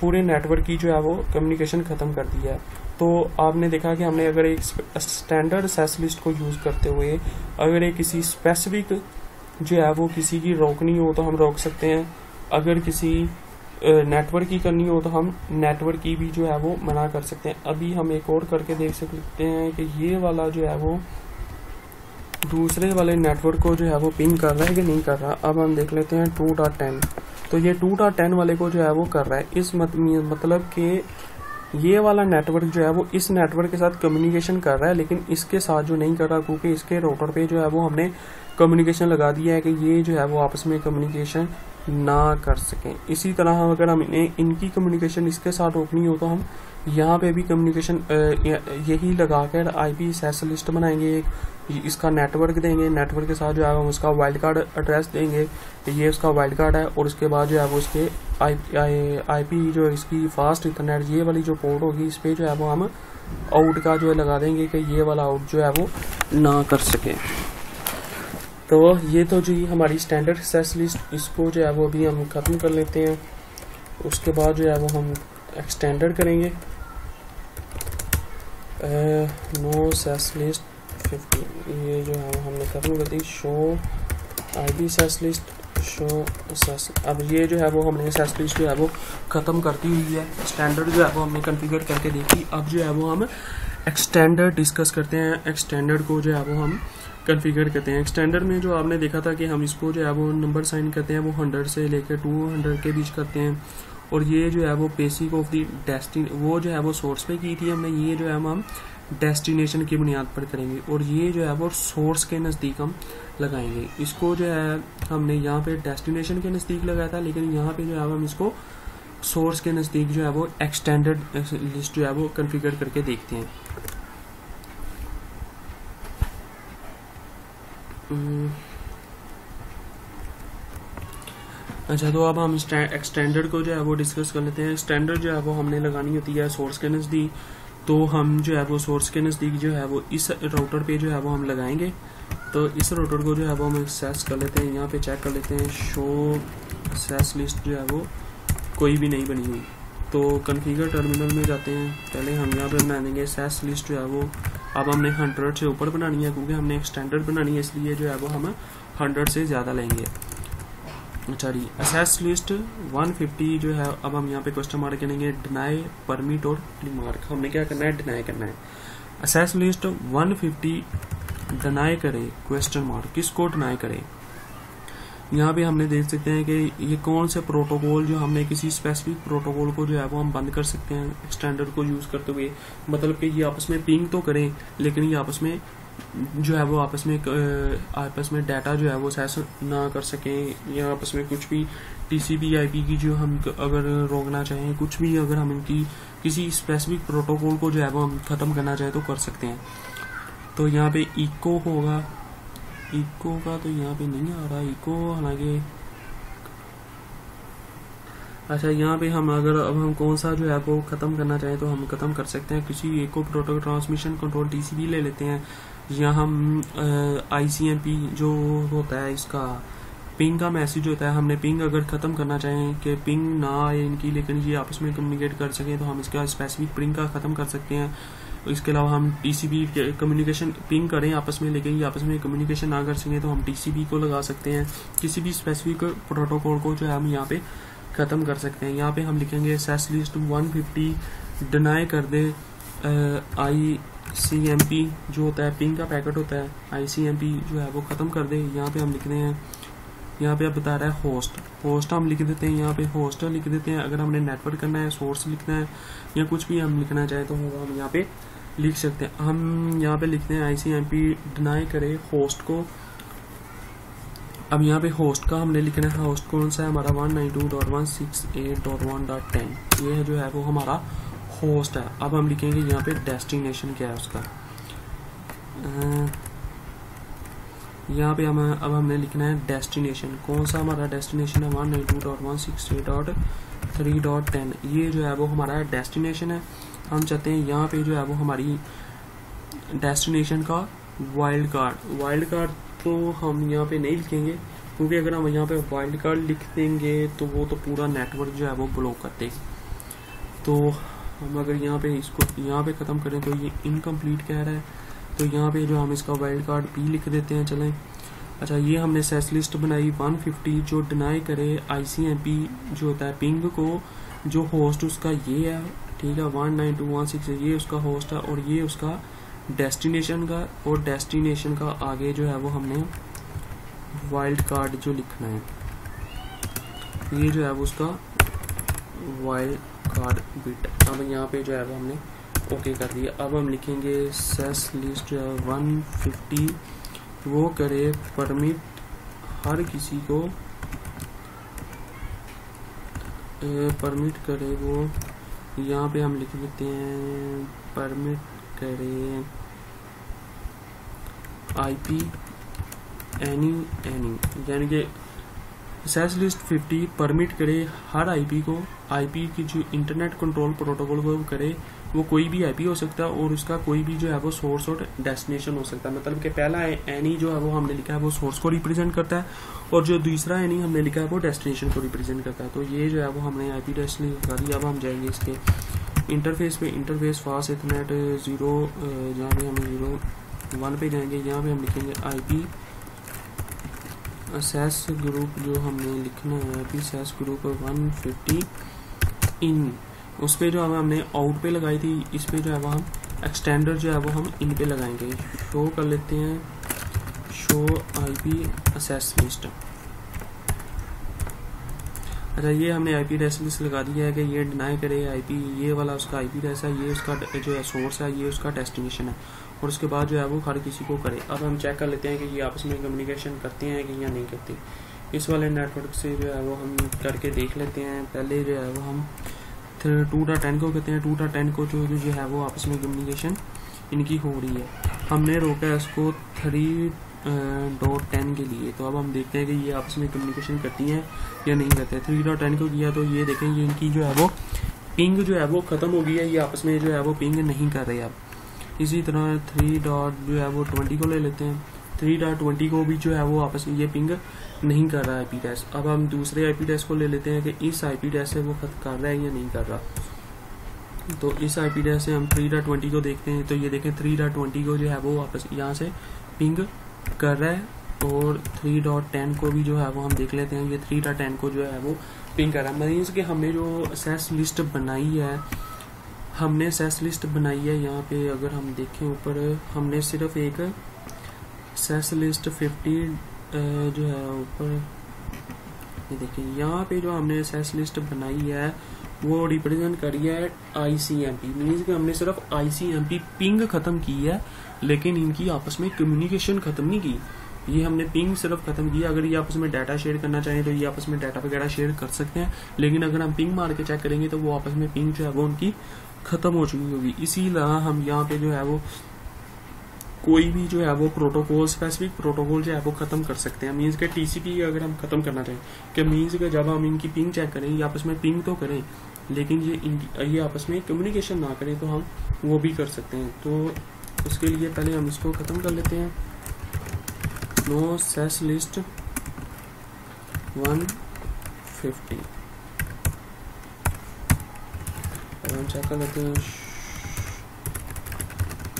पूरे नेटवर्क की जो है वो कम्युनिकेशन खत्म कर दी है। तो आपने देखा कि हमने अगर एक स्टैंडर्ड एक्सेस लिस्ट को यूज़ करते हुए अगर एक किसी स्पेसिफिक जो है वो किसी की रोकनी हो तो हम रोक सकते हैं। अगर किसी नेटवर्क की करनी हो तो हम नेटवर्क की भी जो है वो मना कर सकते हैं। अभी हम एक और करके देख सकते हैं कि ये वाला जो है वो दूसरे वाले नेटवर्क को जो है वो पिंग कर रहा है कि नहीं कर रहा। अब हम देख लेते हैं 2.10, तो ये 2.10 वाले को जो है वो कर रहा है। इस मतलब कि ये वाला नेटवर्क जो है वो इस नेटवर्क के साथ कम्युनिकेशन कर रहा है, लेकिन इसके साथ जो नहीं कर रहा, क्योंकि इसके राउटर पे जो है वो हमने कम्युनिकेशन लगा दिया है कि ये जो है वो आपस में कम्युनिकेशन ना कर सकें। इसी तरह हम अगर हमें इनकी कम्युनिकेशन इसके साथ रोकनी हो तो हम यहाँ पे भी कम्युनिकेशन यही लगाकर आईपी एक्सेस लिस्ट बनाएंगे, इसका नेटवर्क देंगे, नेटवर्क के साथ जो है हम उसका वाइल्ड कार्ड एड्रेस देंगे, ये उसका वाइल्ड कार्ड है, और उसके बाद जो है वो उसके आईपी जो इसकी फास्ट इथरनेट ये वाली जो पोर्ट होगी इस पे जो है वो हम आउट का जो है लगा देंगे कि ये वाला आउट जो है वो ना कर सके। तो ये तो जी हमारी स्टैंडर्ड एक्सेस लिस्ट, इसको जो है वो अभी हम खत्म कर लेते हैं। उसके बाद जो है वो हम एक्सटेंडर करेंगे। नो एक्सेस लिस्ट 150 ये जो है हमने खत्म कर दी। Show IP access list, show access. अब ये जो है वो हमने सेस लिस्ट जो है वो ख़त्म करती हुई है। स्टैंडर्ड जो है वो हमने कॉन्फ़िगर करके देखी। अब जो है वो हम एक्सटेंडर डिस्कस करते हैं। एक्सटेंडर को जो है वो हम कॉन्फ़िगर करते हैं। एक्सटेंडर में जो आपने देखा था कि हम इसको जो है वो नंबर साइन करते हैं, वो 100 से लेकर 200 के बीच करते हैं। और ये जो है वो बेसिक ऑफ दी डेस्टिन, वो जो है वो सोर्स पे की थी हमने, ये जो है हम डेस्टिनेशन की बुनियाद पर करेंगे। और ये जो है वो सोर्स के नज़दीक हम लगाएंगे। इसको जो है हमने यहाँ पे डेस्टिनेशन के नज़दीक लगाया था, लेकिन यहाँ पे जो है हम इसको सोर्स के नज़दीक जो है वो एक्सटेंडेड लिस्ट जो है वो कॉन्फ़िगर करके देखते हैं। अच्छा, तो अब हम एक्सटेंडर को जो है वो डिस्कस कर लेते हैं। एक्सटेंडर जो है वो हमने लगानी होती है सोर्स के नज़दीक। तो हम जो है वो सोर्स के नज़दीक जो है वो इस राउटर पे जो है वो हम लगाएंगे। तो इस राउटर को जो है वो हम एक्सेस कर लेते हैं। यहाँ पे चेक कर लेते हैं, शो सेस लिस्ट जो है वो कोई भी नहीं बनी हुई। तो कॉन्फ़िगर टर्मिनल में जाते हैं। पहले हम यहाँ पे बना देंगे सेस लिस्ट जो है वो, अब हमने 100 से ऊपर बनानी है, क्योंकि हमने एक स्टैंडर्ड बनानी है, इसलिए जो है वो हम 100 से ज़्यादा लेंगे। अच्छा जी, असेस लिस्ट 150 जो है, अब हम यहाँ पे क्वेश्चन मार्क करेंगे, डिनाई, परमिट और मार्क। हमने क्या करना है, डिनाई करना है। असेस लिस्ट 150 डिनाई करे, क्वेश्चन मार्क, किसको डिनाई करे। यहाँ पे हमने देख सकते हैं कि ये कौन से प्रोटोकॉल, जो हमने किसी स्पेसिफिक प्रोटोकॉल को जो है वो हम बंद कर सकते हैं एक्सटेंडर को यूज करते हुए। मतलब कि ये आपस में पिंग तो करें, लेकिन ये आपस में जो है वो आपस में डाटा जो है वो सेस ना कर सकें, या आपस में कुछ भी टीसीपी आईपी की जो हम अगर रोकना चाहें, कुछ भी अगर हम इनकी किसी स्पेसिफिक प्रोटोकॉल को जो है वो हम ख़त्म करना चाहें तो कर सकते हैं। तो यहाँ पे इको होगा, इको का तो यहाँ पे नहीं आ रहा इको, हालांकि अच्छा यहाँ पे हम अगर अब हम कौन सा जो है वो ख़त्म करना चाहें तो हम ख़त्म कर सकते हैं। किसी एक को प्रोटोकॉल ट्रांसमिशन कंट्रोल टीसीपी ले लेते हैं, या हम आईसीएमपी जो होता है इसका पिंग का मैसेज होता है, हमने पिंग अगर ख़त्म करना चाहें कि पिंग ना आए इनकी, लेकिन ये आपस में कम्युनिकेट कर सकें, तो हम इसका स्पेसिफिक पिंग का ख़त्म कर सकते हैं। इसके अलावा हम टीसीपी कम्युनिकेशन पिंग करें आपस में, लेकिन ये आपस में कम्युनिकेशन ना कर सकें, तो हम टीसीपी को लगा सकते हैं। किसी भी स्पेसिफिक प्रोटोकॉल को जो है हम यहाँ पे ख़त्म कर सकते हैं। यहाँ पे हम लिखेंगे सेस लिस्ट 150 डिनाई कर दे ICMP जो होता है पिंग का पैकेट होता है, ICMP जो है वो ख़त्म कर दे। यहाँ पे हम लिख रहे हैं, यहाँ पे अब बता रहा है होस्ट हम लिख देते हैं, यहाँ पे होस्ट लिख देते हैं। अगर हमने नेटवर्क करना है, सोर्स लिखना है, या कुछ भी हम लिखना चाहे तो हम यहाँ पे लिख सकते हैं। हम यहाँ पे लिखते हैं ICMP डिनाई करे होस्ट को। अब यहाँ पे होस्ट का हमने लिखना है, होस्ट कौन सा है हमारा 192.168.1.10, ये जो है वो हमारा होस्ट है। अब हम लिखेंगे यहाँ पे डेस्टिनेशन क्या है उसका, यहाँ पे अब हमने लिखना है डेस्टिनेशन, कौन सा हमारा डेस्टिनेशन है 192.168.3.10, ये जो है वो हमारा डेस्टिनेशन है। हम चाहते हैं यहाँ पे जो है वो हमारी डेस्टिनेशन का वाइल्ड कार्ड तो हम यहाँ पे नहीं लिखेंगे, क्योंकि अगर हम यहाँ पे वाइल्ड कार्ड लिख देंगे तो वो तो पूरा नेटवर्क जो है वो ब्लॉक कर देगी। तो हम अगर यहाँ पे इसको यहाँ पे ख़त्म करें तो ये इनकम्प्लीट कह रहा है, तो यहाँ पे जो हम इसका वाइल्ड कार्ड भी लिख देते हैं। चलें, अच्छा ये हमने सेस लिस्ट बनाई 150 जो डिनाई करे ICMP जो होता है पिंग को, जो होस्ट उसका ये है, ठीक है 192.168 ये उसका होस्ट है, और ये उसका डेस्टिनेशन का, और डेस्टिनेशन का आगे जो है वो हमने वाइल्ड कार्ड जो लिखना है, ये जो है वो उसका वाइल्ड कार्ड बिट। अब यहाँ पे जो है वो हमने ओके कर दिया। अब हम लिखेंगे सेस लिस्ट 150 वो करे परमिट हर किसी को परमिट करे वो, यहाँ पे हम लिख देते हैं परमिट करे IP एनी, यानी कि सेस लिस्ट 50 परमिट करे हर IP को, IP की जो इंटरनेट कंट्रोल प्रोटोकॉल को करे, वो कोई भी IP हो सकता है, और उसका कोई भी जो है वो सोर्स और डेस्टिनेशन हो सकता है। मतलब कि पहला एनी जो है वो हमने लिखा है वो सोर्स को रिप्रेजेंट करता है, और जो दूसरा एनी हमने लिखा है वो डेस्टिनेशन को रिप्रेजेंट करता है। तो ये जो है वो हमने IP डेस्टिनेशन लगा दिया। अब हम जाएंगे इसके इंटरफेस पे, इंटरफेस फास्ट इथरनेट 0, जहाँ पे हमें 0 1 पे जाएंगे, यहाँ पे हम लिखेंगे IP एक्सेस ग्रुप, जो हमने लिखना है IP एक्सेस ग्रुप 150 इन, उस पर जो हमने आउट पे लगाई थी, इस पे जो है वो हम एक्सटेंडर जो है वो हम इन पे लगाएंगे। शो कर लेते हैं, शो IP एक्सेस लिस्ट। अच्छा, ये हमने IP एड्रेस लिस्ट लगा दिया है कि ये डिनाई करे IP, ये वाला उसका IP एड्रेस है, ये उसका जो है सोर्स है, ये उसका डेस्टिनेशन है, और उसके बाद जो है वो हर किसी को करे। अब हम चेक कर लेते हैं कि ये आपस में कम्युनिकेशन करते हैं कि या नहीं करते। इस वाले नेटवर्क से जो है वो हम करके देख लेते हैं। पहले जो है वो हम 2.10 को कहते हैं, 2.10 को जो है वो आपस में कम्युनिकेशन इनकी हो रही है। हमने रोका है इसको 3.10 के लिए, तो अब हम देखते हैं कि ये आपस में कम्युनिकेशन करती हैं या नहीं करते। 3.10 को किया तो ये देखें, ये इनकी जो है वो पिंग जो है वो खत्म हो गई है, ये आपस में जो है वो पिंग नहीं कर रहे अब। इसी तरह 3.20 को ले लेते हैं, 3.20 को भी जो है वो आपस में ये पिंग नहीं कर रहा IP एड्रेस। अब हम दूसरे IP एड्रेस को ले लेते हैं कि इस IP एड्रेस से वो खत्म कर रहा है या नहीं कर रहा। तो इस IP एड्रेस से हम 3.20 को देखते हैं, तो ये देखें 3.20 को जो है वो वापस यहाँ से पिंग कर रहा है, और 3.10 को भी जो है वो हम देख लेते हैं, ये 3.10 को जो है वो पिंग कर रहा है। मीन्स कि हमने जो एक्सेस लिस्ट बनाई है, हमने एक्सेस लिस्ट बनाई है, यहाँ पे अगर हम देखें ऊपर, हमने सिर्फ एक एक्सेस लिस्ट 50 जो है ऊपर, ये देखिए यहाँ पे जो हमने एक्सेस लिस्ट बनाई है वो रिप्रेजेंट करी है ICMP। मीन्स कि हमने सिर्फ ICMP पिंग खत्म की है, लेकिन इनकी आपस में कम्युनिकेशन खत्म नहीं की। ये हमने पिंग सिर्फ खत्म की। अगर ये आपस में डाटा शेयर करना चाहें तो ये आपस में डाटा वगैरह शेयर कर सकते हैं, लेकिन अगर हम पिंग मार के चेक करेंगे तो वो आपस में पिंग जो है वो उनकी खत्म हो चुकी होगी। इसी तरह हम यहाँ पे जो है वो कोई भी जो है वो प्रोटोकॉल, स्पेसिफिक प्रोटोकॉल जो है वो खत्म कर सकते हैं। मीन्स के TCP अगर हम खत्म करना चाहें, कि मीन्स के जब हम इनकी पिंग चेक करें, ये आपस में पिंग तो करें लेकिन ये आपस में कम्युनिकेशन ना करें, तो हम वो भी कर सकते हैं। तो उसके लिए पहले हम इसको खत्म कर लेते हैं। नो सेस लिस्ट 150, हम चेक कर लेते हैं,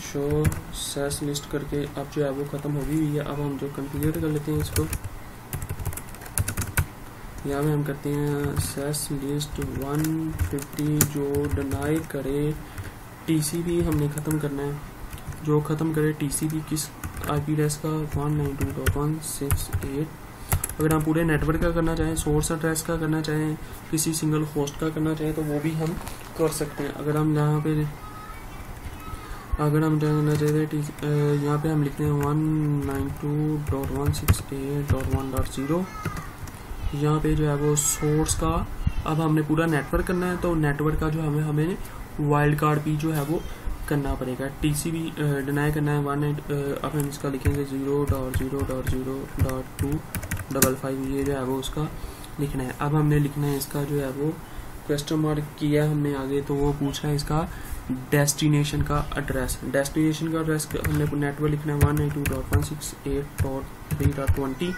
शो सेस लिस्ट करके अब जो है वो खत्म हो गई हुई है। अब हम जो कॉन्फ़िगर कर लेते हैं इसको, यहाँ में हम करते हैं सेस लिस्ट 150 जो डिनाई करे TCP हमने ख़त्म करना है, जो ख़त्म करे TCP किस IP एड्रेस का, 192.168। अगर हम पूरे नेटवर्क का करना चाहें, सोर्स एड्रेस का करना चाहें, किसी सिंगल होस्ट का करना चाहें, तो वो भी हम कर सकते हैं। अगर हम यहाँ पे करना चाहते हैं, यहाँ पे हम लिखते हैं 192.168.1.0। यहाँ पे जो है वो सोर्स का, अब हमने पूरा नेटवर्क करना है, तो नेटवर्क का जो हमें वाइल्ड कार्ड भी जो है वो करना पड़ेगा। TCP डिनाई करना है 18, अब हम इसका लिखेंगे 0.0.0.255, ये जो है वो उसका लिखना है। अब हमने लिखना है इसका जो है वो क्वेश्चन मार्क किया हमने आगे, तो वो पूछ रहा है इसका डेस्टिनेशन का एड्रेस। डेस्टिनेशन का एड्रेस हमने नेटवर्क लिखना है 192.168.3.20,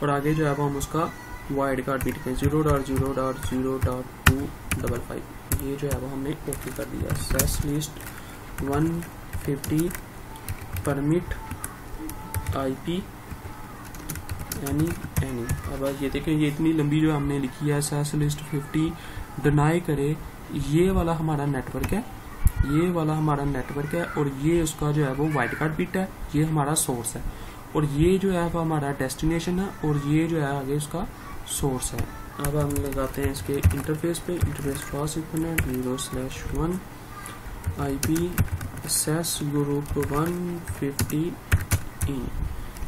और आगे जो है वो हम उसका वाइड कार्ड भी लिखें 0.0.0.255। ये जो है वो हमने ओके कर दिया। सेस लिस्ट 150 परमिट IP एनी। अब ये देखें, ये इतनी लंबी जो हमने लिखी है, सेस लिस्ट 50 डिनाई करे, ये वाला हमारा नेटवर्क है, ये वाला हमारा नेटवर्क है, और ये उसका जो है वो वाइड कार्ड बिट है, ये हमारा सोर्स है, और ये जो है वो हमारा डेस्टिनेशन है, और ये जो है आगे उसका सोर्स है। अब हम लगाते हैं इसके इंटरफेस पे, इंटरफेस पास इक्वल 0/1 IP एक्सेस ग्रुप 150 इन।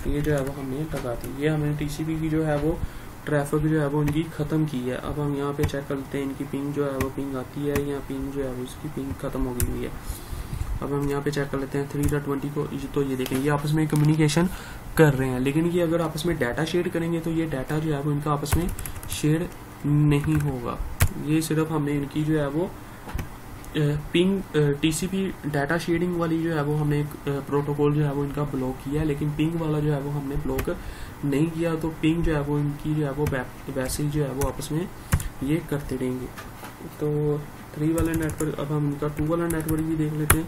ये जो है वो हमने लगा दी। ये हमने TCP की जो है वो ट्रैफिक जो है वो इनकी ख़त्म की है। अब हम यहाँ पे चेक करते हैं इनकी पिंग जो है वो पिंग आती है या पिंग जो है वो इसकी पिंग ख़त्म हो गई हुई है। अब हम यहाँ पे चेक कर लेते हैं 3.20 को, तो ये देखें ये आपस में कम्युनिकेशन कर रहे हैं, लेकिन ये अगर आपस में डाटा शेयर करेंगे तो ये डाटा जो है वो इनका आपस में शेयर नहीं होगा। ये सिर्फ हमने इनकी जो है वो पिंग TCP डाटा शेयरिंग वाली जो है वो हमने एक प्रोटोकॉल जो है वो इनका ब्लॉक किया है, लेकिन पिंग वाला जो है वो हमने ब्लॉक नहीं किया, तो पिंग जो है वो इनकी जो है वो वैसे ही जो है वो आपस में ये करते रहेंगे। तो 3 वाला नेटवर्क, अब हम इनका 2 वाला नेटवर्क भी देख लेते हैं।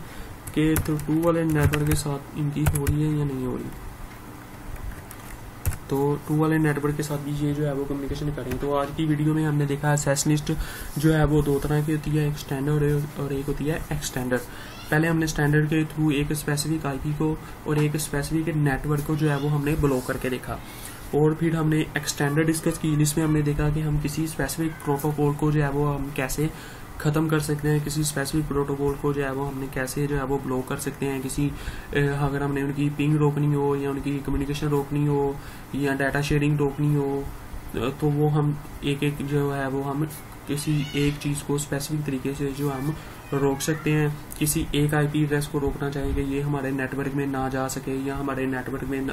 के टू वाले नेटवर्क के साथ इनकी हो रही है या नहीं हो रही। तो टू वाले नेटवर्क के साथ भी ये जो है वो कम्युनिकेशन करें। तो आज की वीडियो में हमने देखा एक्सेस लिस्ट जो है वो 2 तरह की होती है, एक स्टैंडर्ड और एक होती है एक्सटेंडर। पहले हमने स्टैंडर्ड के थ्रू एक स्पेसिफिक आईपी को और एक स्पेसिफिक नेटवर्क को जो है वो हमने ब्लॉक करके देखा, और फिर हमने एक्सटेंडर डिस्कस की, जिसमें हमने देखा कि हम किसी स्पेसिफिक प्रोटोकॉल को जो है वो हम कैसे ख़त्म कर सकते हैं, किसी स्पेसिफिक प्रोटोकॉल को जो है वो हमने कैसे जो है वो ब्लॉक कर सकते हैं। किसी अगर हमने उनकी पिंग रोकनी हो या उनकी कम्युनिकेशन रोकनी हो या डाटा शेयरिंग रोकनी हो, तो वो हम एक एक जो है वो हम किसी एक चीज़ को स्पेसिफिक तरीके से जो हम रोक सकते हैं। किसी एक आईपी एड्रेस को रोकना चाहेंगे, ये हमारे नेटवर्क में ना जा सके या हमारे नेटवर्क में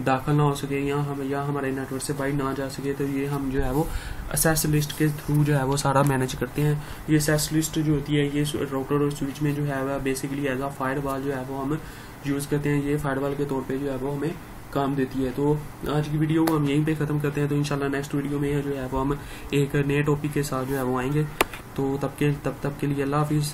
दाखिल ना हो सके या हमारे नेटवर्क से बाहर ना जा सके, तो ये हम जो है वो एक्सेस लिस्ट के थ्रू जो है वो सारा मैनेज करते हैं। ये एक्सेस लिस्ट जो होती है ये राउटर और स्विच में जो है वह बेसिकली एज अ फायरवॉल जो है वो हम यूज़ करते हैं। ये फायरवॉल के तौर पर जो है वो हमें काम देती है। तो आज की वीडियो को हम यहीं पे ख़त्म करते हैं। तो इंशाल्लाह नेक्स्ट वीडियो में जो है वो हम एक नए टॉपिक के साथ जो है वो आएंगे। तो तब के लिए अल्लाह हाफिज़।